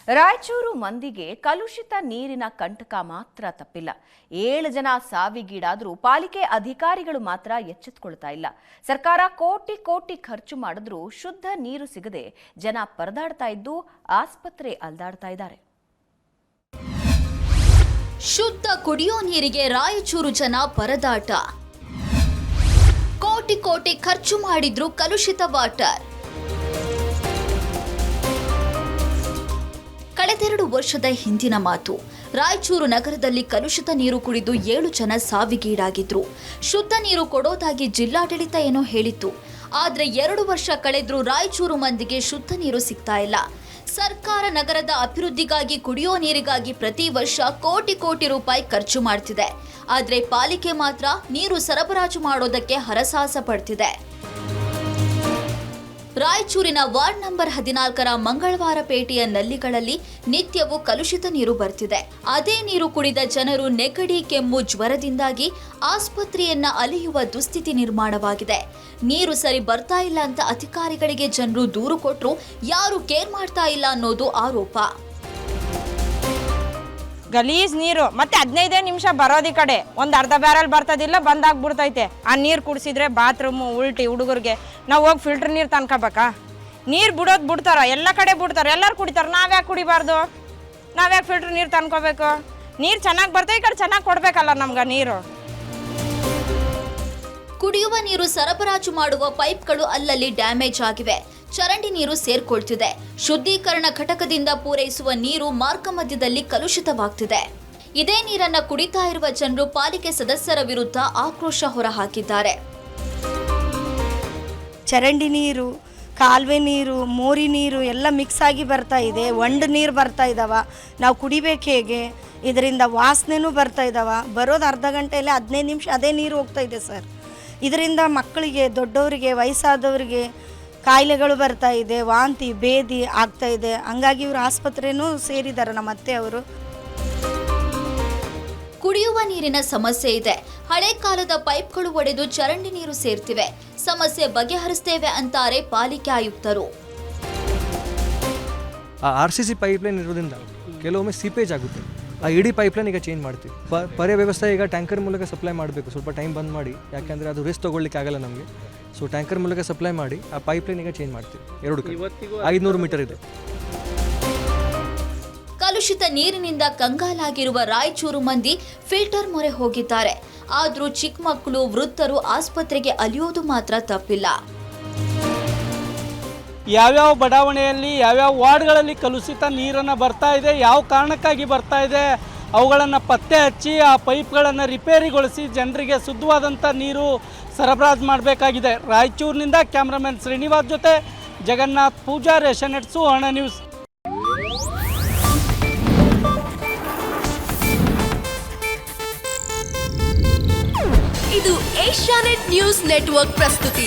ರಾಯಚೂರು ಮಂದಿಗೆ ಕಲುಷಿತ ನೀರಿನ ಕಂಟಕ ಮಾತ್ರ ತಪ್ಪಿಲ್ಲ. 7 ಜನ ಸಾವಿಗೀಡಾದರೂ ಪಾಲಿಕೆ ಅಧಿಕಾರಿಗಳು ಮಾತ್ರ ಎಚ್ಚೆತ್ತುಕೊಳ್ತಾ ಇಲ್ಲ. ಸರ್ಕಾರ ಕೋಟಿ ಖರ್ಚು ಮಾಡಿದ್ರೂ ಶುದ್ಧ ನೀರು ಸಿಗದೆ ಜನ ಪರದಾಡ್ತಾ ಇದ್ದು ಆಸ್ಪತ್ರೆ ಅಲ್ದಾಡ್ತಾ ಇದ್ದಾರೆ. ಶುದ್ಧ ಕುಡಿಯೋ ನೀರಿಗೆ ರಾಯಚೂರು ಜನ ಪರದಾಟ. ಕೋಟಿ ಖರ್ಚು ಮಾಡಿದ್ರೂ ಕಲುಷಿತ ವಾಟರ್. ಕಳೆದೆರಡು ವರ್ಷದ ಹಿಂದಿನ ಮಾತು. ರಾಯಚೂರು ನಗರದಲ್ಲಿ ಕಲುಷಿತ ನೀರು ಕುಡಿದು 7 ಜನ ಸಾವಿಗೀಡಾಗಿದ್ರು. ಶುದ್ಧ ನೀರು ಕೊಡೋದಾಗಿ ಜಿಲ್ಲಾಡಳಿತ ಏನೋ ಹೇಳಿತ್ತು. ಆದ್ರೆ 2 ವರ್ಷ ಕಳೆದ್ರೂ ರಾಯಚೂರು ಮಂದಿಗೆ ಶುದ್ಧ ನೀರು ಸಿಗ್ತಾ ಇಲ್ಲ. ಸರ್ಕಾರ ನಗರದ ಅಭಿವೃದ್ಧಿಗಾಗಿ ಕುಡಿಯೋ ನೀರಿಗಾಗಿ ಪ್ರತಿ ವರ್ಷ ಕೋಟಿ ರೂಪಾಯಿ ಖರ್ಚು ಮಾಡ್ತಿದೆ. ಆದ್ರೆ ಪಾಲಿಕೆ ಮಾತ್ರ ನೀರು ಸರಬರಾಜು ಮಾಡೋದಕ್ಕೆ ಹರಸಾಹಸ ಪಡ್ತಿದೆ. ರಾಯಚೂರಿನ ವಾರ್ಡ್ ನಂಬರ್ 14ರ ಮಂಗಳವಾರ ಪೇಟೆಯ ನಲ್ಲಿಗಳಲ್ಲಿ ನಿತ್ಯವೂ ಕಲುಷಿತ ನೀರು ಬರ್ತಿದೆ. ಅದೇ ನೀರು ಕುಡಿದ ಜನರು ನೆಗಡಿ, ಕೆಮ್ಮು, ಜ್ವರದಿಂದಾಗಿ ಆಸ್ಪತ್ರೆಯನ್ನ ಅಲೆಯುವ ದುಸ್ಥಿತಿ ನಿರ್ಮಾಣವಾಗಿದೆ. ನೀರು ಸರಿ ಬರ್ತಾ ಇಲ್ಲ ಅಂತ ಅಧಿಕಾರಿಗಳಿಗೆ ಜನರು ದೂರು ಕೊಟ್ಟರು ಯಾರು ಕೇರ್ ಮಾಡ್ತಾ ಇಲ್ಲ ಅನ್ನೋದು ಆರೋಪ. ಗಲೀಜ್ ನೀರು ಮತ್ತೆ 15 ನಿಮಿಷ ಬರೋದಿ ಕಡೆ ಒಂದು ಅರ್ಧ ಬ್ಯಾರಲ್ ಬರ್ತದಿಲ್ಲ, ಬಂದಾಗ್ಬಿಡ್ತೈತೆ. ಆ ನೀರು ಕುಡಿಸಿದ್ರೆ ಬಾತ್ರೂಮು ಉಲ್ಟಿ ಹುಡುಗರಿಗೆ ನಾವು ಹೋಗಿ ಫಿಲ್ಟರ್ ನೀರು ತನ್ಕೋಬೇಕಾ? ನೀರು ಬಿಡೋದು ಬಿಡ್ತಾರ, ಎಲ್ಲ ಕಡೆ ಬಿಡ್ತಾರೆ, ಎಲ್ಲರೂ ಕುಡಿತಾರೆ. ನಾವ್ಯಾಕೆ ಕುಡಿಬಾರ್ದು? ನಾವ್ಯಾಕೆ ಫಿಲ್ಟರ್ ನೀರು ತನ್ಕೋಬೇಕು? ನೀರು ಚೆನ್ನಾಗಿ ಬರ್ತದೆ, ಈ ಕಡೆ ಚೆನ್ನಾಗಿ ಕೊಡ್ಬೇಕಲ್ಲ ನಮ್ಗೆ ನೀರು. ಕುಡಿಯುವ ನೀರು ಸರಬರಾಜು ಮಾಡುವ ಪೈಪ್ಗಳು ಅಲ್ಲಲ್ಲಿ ಡ್ಯಾಮೇಜ್ ಆಗಿವೆ. ಚರಂಡಿ ನೀರು ಸೇರ್ಕೊಳ್ತಿದೆ. ಶುದ್ಧೀಕರಣ ಘಟಕದಿಂದ ಪೂರೈಸುವ ನೀರು ಮಾರ್ಗ ಮಧ್ಯದಲ್ಲಿ ಕಲುಷಿತವಾಗ್ತಿದೆ. ಇದೇ ನೀರನ್ನ ಕುಡಿತಾ ಇರುವ ಜನರು ಪಾಲಿಕೆ ಸದಸ್ಯರ ವಿರುದ್ಧ ಆಕ್ರೋಶ ಹೊರಹಾಕಿದ್ದಾರೆ. ಚರಂಡಿ ನೀರು, ಕಾಲುವೆ ನೀರು, ಮೋರಿ ನೀರು ಎಲ್ಲ ಮಿಕ್ಸ್ ಆಗಿ ಬರ್ತಾ ಇದೆ. ಒಂಡು ನೀರು ಬರ್ತಾ ಇದ್ದಾವ, ನಾವು ಕುಡಿಬೇಕು ಹೇಗೆ? ಇದರಿಂದ ವಾಸನೆನೂ ಬರ್ತಾ ಇದ್ದಾವ. ಬರೋದು ಅರ್ಧ ಗಂಟೆಯಲ್ಲಿ 15 ನಿಮಿಷ ಅದೇ ನೀರು ಹೋಗ್ತಾ ಇದೆ ಸರ್. ಇದರಿಂದ ಮಕ್ಕಳಿಗೆ, ದೊಡ್ಡವರಿಗೆ, ವಯಸ್ಸಾದವರಿಗೆ ಕಾಯಿಲೆಗಳು ಬರ್ತಾ ಇದೆ, ವಾಂತಿ ಬೇದಿ ಆಗ್ತಾ ಇದೆ. ಹಂಗಾಗಿ ಇವರು ಆಸ್ಪತ್ರೆನೂ ಸೇರಿದ್ದಾರೆ ನಮ್ಮ ಅತ್ತೆ ಅವರು. ಕುಡಿಯುವ ನೀರಿನ ಸಮಸ್ಯೆ ಇದೆ. ಹಳೆ ಕಾಲದ ಪೈಪ್ಗಳು ಒಡೆದು ಚರಂಡಿ ನೀರು ಸೇರ್ತಿವೆ. ಸಮಸ್ಯೆ ಬಗೆಹರಿಸ್ತೇವೆ ಅಂತಾರೆ ಪಾಲಿಕೆ ಆಯುಕ್ತರು. RCC ಪೈಪ್ಲೈನ್ ಇರೋದ್ರಿಂದ ಕೆಲವೊಮ್ಮೆ ಸೀಪೇಜ್ ಆಗುತ್ತೆ. ಆ ಇಡೀ ಪೈಪ್ಲೈನ್ ಈಗ ಚೇಂಜ್ ಮಾಡ್ತೀವಿ. ಪರ್ಯಾಯ ವ್ಯವಸ್ಥೆ ಈಗ ಟ್ಯಾಂಕರ್ ಮೂಲಕ ಸಪ್ಲೈ ಮಾಡಬೇಕು. ಸ್ವಲ್ಪ ಟೈಮ್ ಬಂದ್ ಮಾಡಿ, ಯಾಕೆಂದರೆ ಅದು ರಿಸ್ಕ್ ತೊಗೊಳ್ಳಿಕ್ಕೆ ಆಗಲ್ಲ ನಮಗೆ. ಸೊ ಟ್ಯಾಂಕರ್ ಮೂಲಕ ಸಪ್ಲೈ ಮಾಡಿ ಆ ಪೈಪ್ಲೈನ್ ಈಗ ಚೇಂಜ್ ಮಾಡ್ತೀವಿ. 500 ಮೀಟರ್ ಇದೆ. ಕಲುಷಿತ ನೀರಿನಿಂದ ಕಂಗಾಲಾಗಿರುವ ರಾಯಚೂರು ಮಂದಿ ಫಿಲ್ಟರ್ ಮೊರೆ ಹೋಗಿದ್ದಾರೆ. ಆದರೂ ಚಿಕ್ಕ ಮಕ್ಕಳು, ವೃದ್ಧರು ಆಸ್ಪತ್ರೆಗೆ ಅಲಿಯೋದು ಮಾತ್ರ ತಪ್ಪಿಲ್ಲ. ಯಾವ್ಯಾವ ಬಡಾವಣೆಯಲ್ಲಿ, ಯಾವ್ಯಾವ ವಾರ್ಡ್ಗಳಲ್ಲಿ ಕಲುಷಿತ ನೀರನ್ನು ಬರ್ತಾ ಇದೆ, ಯಾವ ಕಾರಣಕ್ಕಾಗಿ ಬರ್ತಾ ಇದೆ, ಅವುಗಳನ್ನು ಪತ್ತೆ ಹಚ್ಚಿ ಆ ಪೈಪ್ಗಳನ್ನು ರಿಪೇರಿಗೊಳಿಸಿ ಜನರಿಗೆ ಶುದ್ಧವಾದಂಥ ನೀರು ಸರಬರಾಜು ಮಾಡಬೇಕಾಗಿದೆ. ರಾಯಚೂರಿನಿಂದ ಕ್ಯಾಮ್ರಾಮನ್ ಶ್ರೀನಿವಾಸ್ ಜೊತೆ ಜಗನ್ನಾಥ್ ಪೂಜಾರ್, ಏಷ್ಯಾನೆಟ್ ಸುವರ್ಣ ನ್ಯೂಸ್. ಇದು ಏಷ್ಯಾನೆಟ್ ನ್ಯೂಸ್ ನೆಟ್ವರ್ಕ್ ಪ್ರಸ್ತುತಿ.